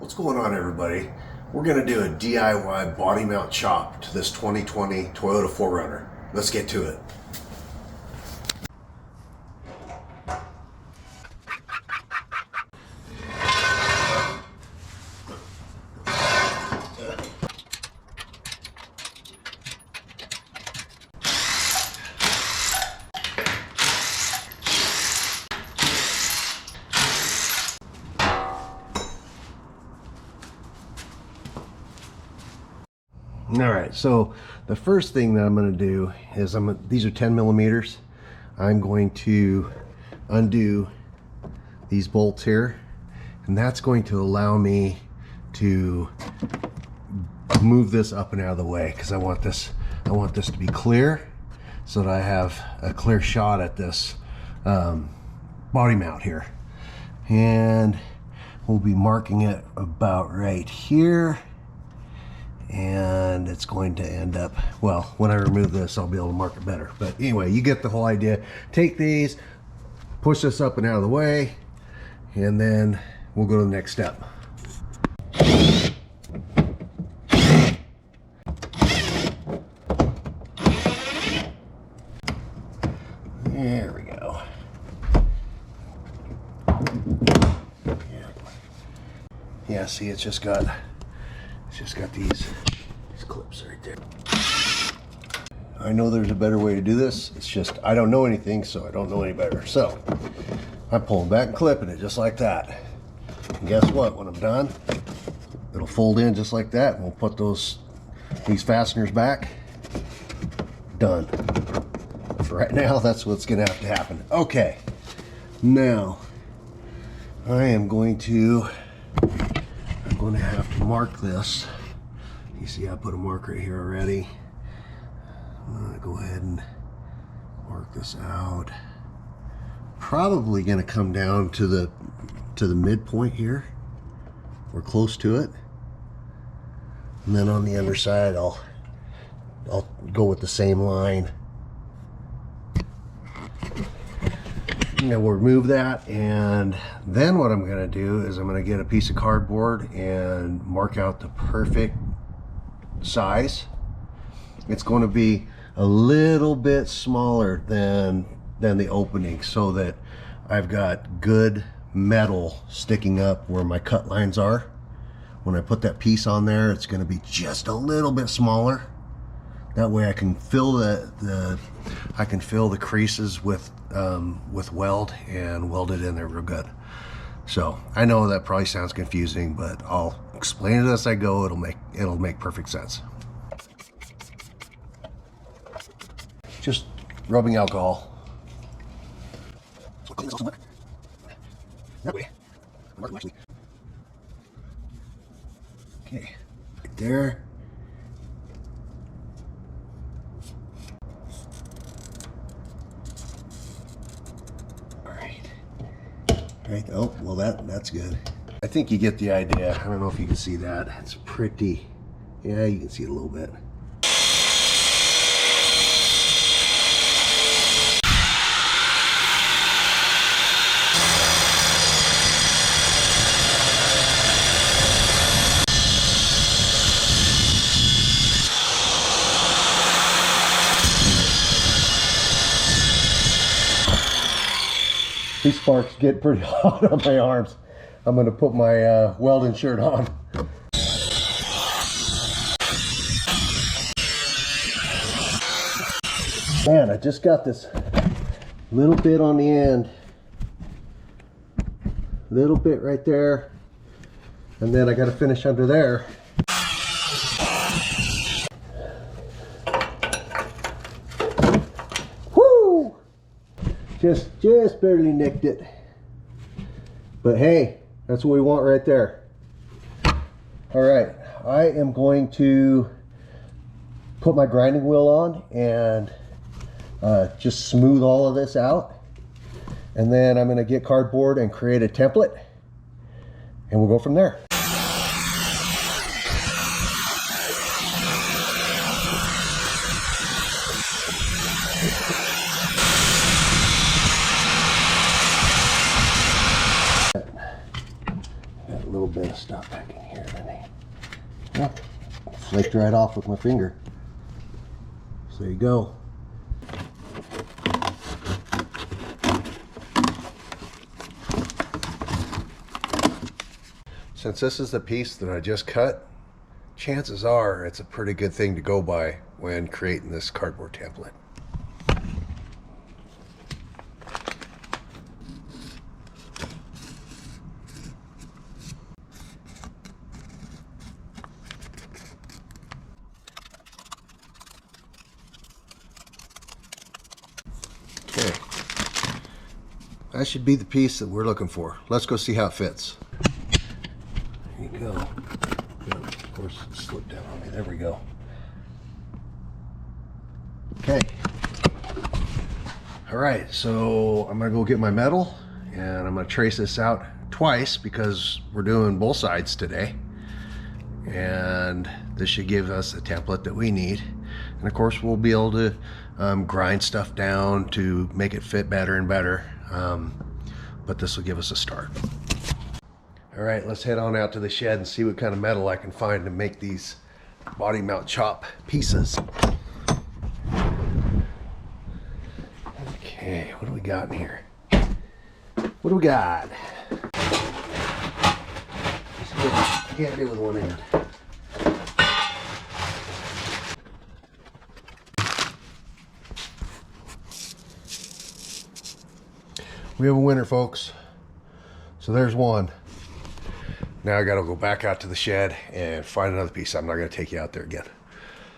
What's going on, everybody? We're going to do a DIY body mount chop to this 2020 Toyota 4Runner. Let's get to it. All right, so the first thing that I'm going to do is these are 10 millimeters. I'm going to undo these bolts here, and that's going to allow me to move this up and out of the way because I want this to be clear so that I have a clear shot at this body mount here. And we'll be marking it about right here. And it's going to end up, well, when I remove this, I'll be able to mark it better. But anyway, you get the whole idea. Take these, push this up and out of the way, and then we'll go to the next step. There we go. Yeah, see, it's just got these clips right there. I know there's a better way to do this. It's just I don't know anything, so I don't know any better. So I'm pulling back and clipping it just like that. And guess what? When I'm done, it'll fold in just like that, and we'll put these fasteners back. Done. For right now, that's what's going to have to happen. Okay. Now I am going to have to mark this. You see I put a mark right here already. I'm going to go ahead and mark this out. Probably going to come down to the midpoint here, or close to it. And then on the underside I'll go with the same line. Now we'll remove that, and then what I'm going to do is I'm going to get a piece of cardboard and mark out the perfect size. It's going to be a little bit smaller than the opening, so that I've got good metal sticking up where my cut lines are. When I put that piece on there, it's going to be just a little bit smaller. That way I can fill the creases with weld and weld it in there real good. So I know that probably sounds confusing, but I'll explain it as I go. It'll make perfect sense. Just rubbing alcohol. That way. Okay, right there. Right. Oh, well, that's good. I think you get the idea. I don't know if you can see that. It's pretty. Yeah, you can see it a little bit. These sparks get pretty hot on my arms. I'm going to put my welding shirt on. Man, I just got this little bit on the end. Little bit right there. And then I got to finish under there. Woo! Just barely nicked it. But hey, that's what we want right there. All right, I am going to put my grinding wheel on and just smooth all of this out. And then I'm going to get cardboard and create a template, and we'll go from there. little bit of stuff back in here, didn't he? Yeah, flaked right off with my finger. So there you go. Since this is the piece that I just cut, chances are it's a pretty good thing to go by when creating this cardboard template. Okay, that should be the piece that we're looking for. Let's go see how it fits. There you go. Of course, it slipped down on me. There we go. Okay. All right, so I'm gonna go get my metal and I'm gonna trace this out twice because we're doing both sides today. And this should give us a template that we need. And of course, we'll be able to grind stuff down to make it fit better and better. But this will give us a start. All right, let's head on out to the shed and see what kind of metal I can find to make these body mount chop pieces. Okay, what do we got in here? What do we got? Can't do with one hand. We have a winner, folks. So there's one. Now I gotta go back out to the shed and find another piece. I'm not gonna take you out there again.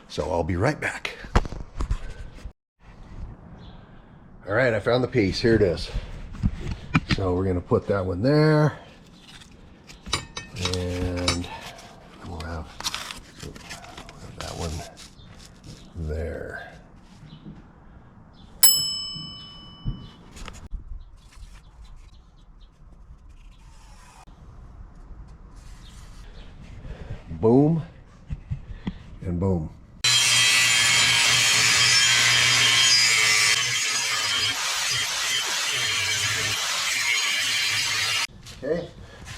So I'll be right back. All right, I found the piece. Here it is. So we're gonna put that one there. And we'll have that one there. Boom and boom. Okay,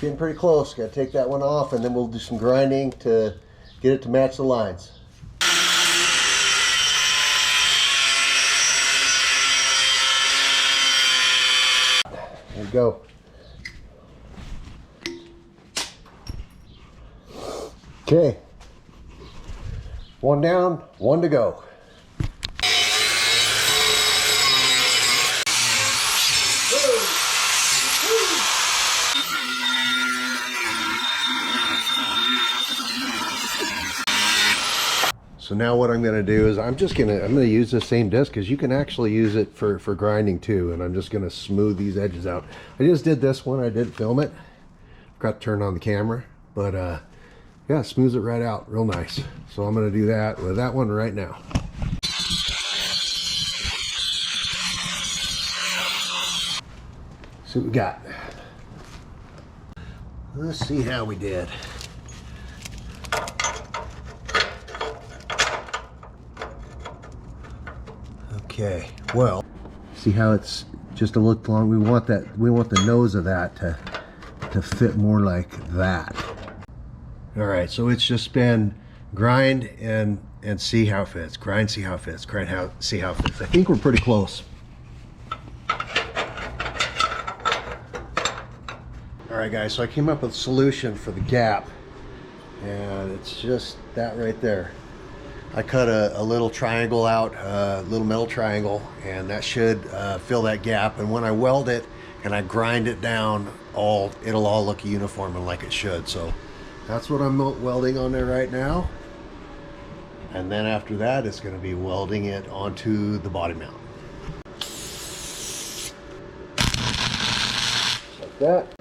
getting pretty close. Got to take that one off and then we'll do some grinding to get it to match the lines. There we go. Okay, one down, one to go. So now what I'm going to do is I'm going to use the same disc because you can actually use it for grinding too, and I'm just going to smooth these edges out. I just did this one. I didn't film it. Got to turn on the camera, but yeah, smooths it right out real nice. So I'm going to do that with that one right now. See what we got. Let's see how we did. Okay, well, see how it's just a little long. We want the nose of that to fit more like that. All right, so it's just been grind and see how it fits. Grind, see how it fits. Grind, see how it fits. I think we're pretty close. All right, guys, so I came up with a solution for the gap, and it's just that right there. I cut a little triangle out, a little metal triangle, and that should fill that gap. And when I weld it and I grind it down, it'll all look uniform and like it should. So that's what I'm welding on there right now. And then after that, it's going to be welding it onto the body mount. Like that.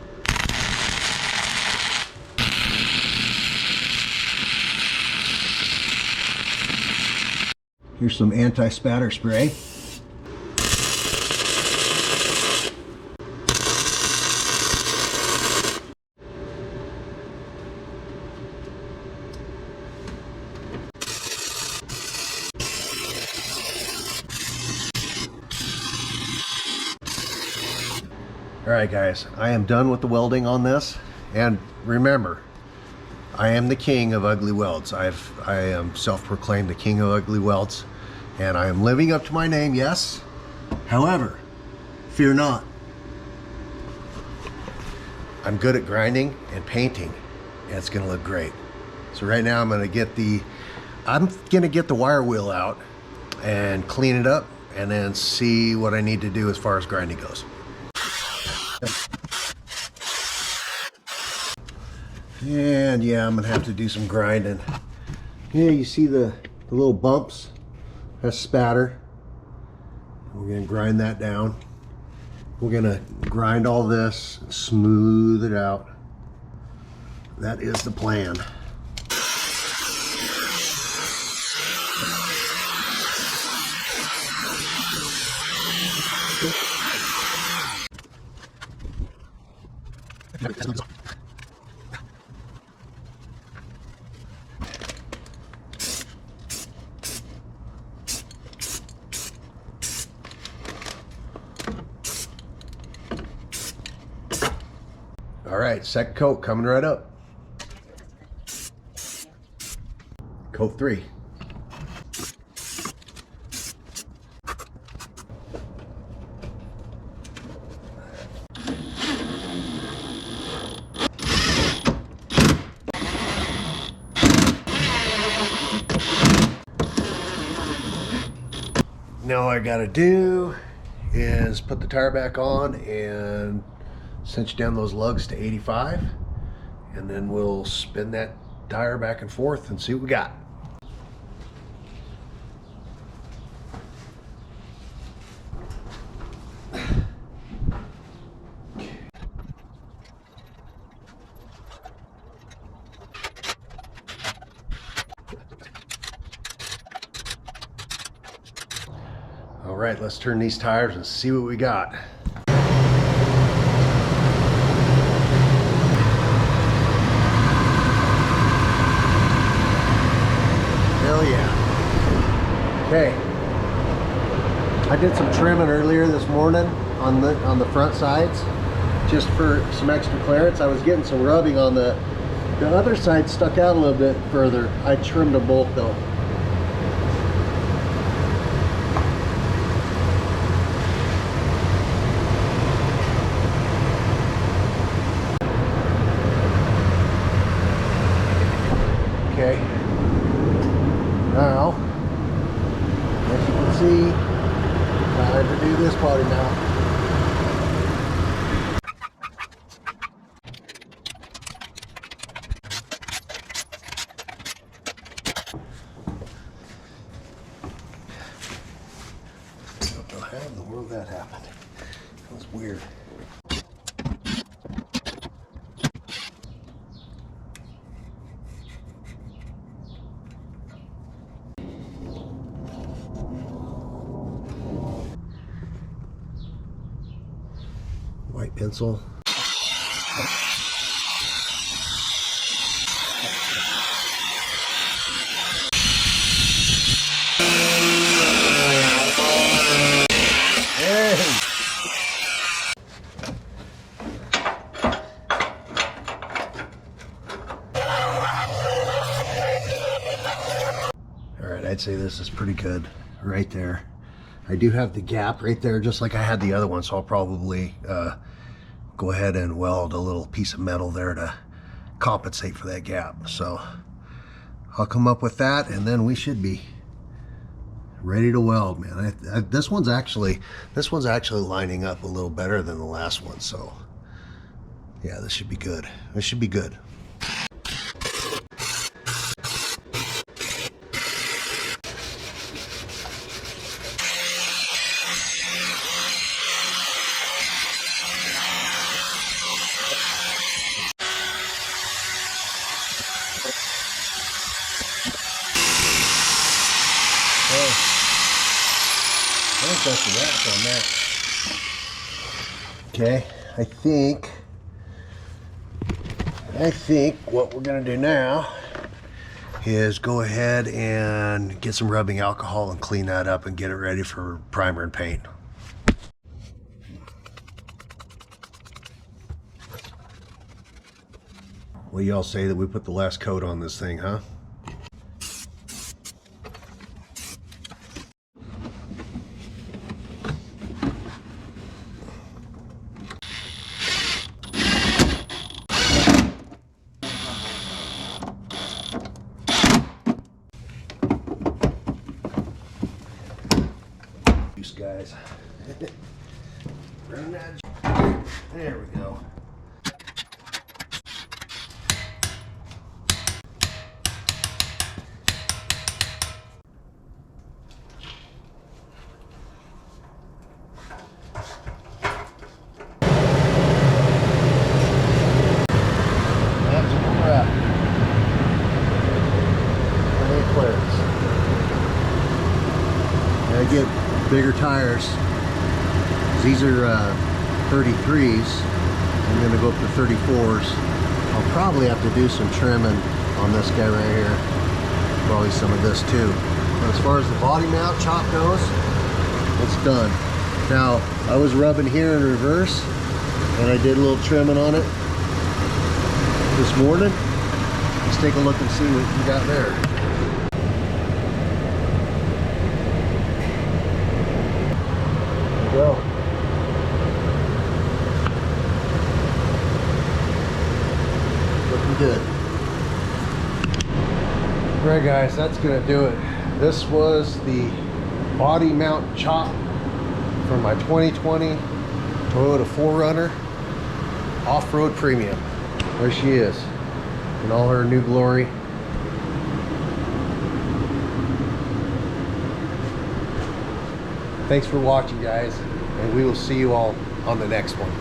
Here's some anti-spatter spray. All right, guys, I am done with the welding on this, And remember, I am the king of ugly welds. I am self-proclaimed the king of ugly welds, and I am living up to my name, yes. However, fear not. I'm good at grinding and painting, and it's gonna look great. So right now I'm gonna get the wire wheel out and clean it up, and then see what I need to do as far as grinding goes. And yeah, I'm gonna have to do some grinding. Yeah, you see the little bumps? That's spatter. We're gonna grind that down. We're gonna grind all this and smooth it out. That is the plan. All right, second coat coming right up. Coat 3. Now all I gotta do is put the tire back on and cinch down those lugs to 85, and then we'll spin that tire back and forth and see what we got. All right, let's turn these tires and see what we got. Hell yeah. Okay. I did some trimming earlier this morning on the front sides, just for some extra clearance. I was getting some rubbing on the other side, stuck out a little bit further. I trimmed them both though. Okay, now, as you can see, time to do this body now. I don't know how in the world that happened. That was weird. White pencil. Hey. All right, I'd say this is pretty good right there. I do have the gap right there, just like I had the other one, so I'll probably go ahead and weld a little piece of metal there to compensate for that gap. So I'll come up with that, and then we should be ready to weld, man. This one's actually lining up a little better than the last one. So yeah, this should be good. This should be good. I think that's the wrap on that. Okay, I think what we're gonna do now is go ahead and get some rubbing alcohol and clean that up and get it ready for primer and paint. What do y'all say that we put the last coat on this thing, huh? Guys. There we go. That's a wrap. Any clearance. I get bigger tires. These are 33s. I'm going to go up to 34s. I'll probably have to do some trimming on this guy right here. Probably some of this too. But as far as the body mount chop goes, it's done. Now, I was rubbing here in reverse, and I did a little trimming on it this morning. Let's take a look and see what you got there. There you go. Looking good. Alright guys, that's gonna do it. This was the body mount chop for my 2020 Toyota 4Runner Off-Road Premium. There she is in all her new glory. Thanks for watching, guys, and we will see you all on the next one.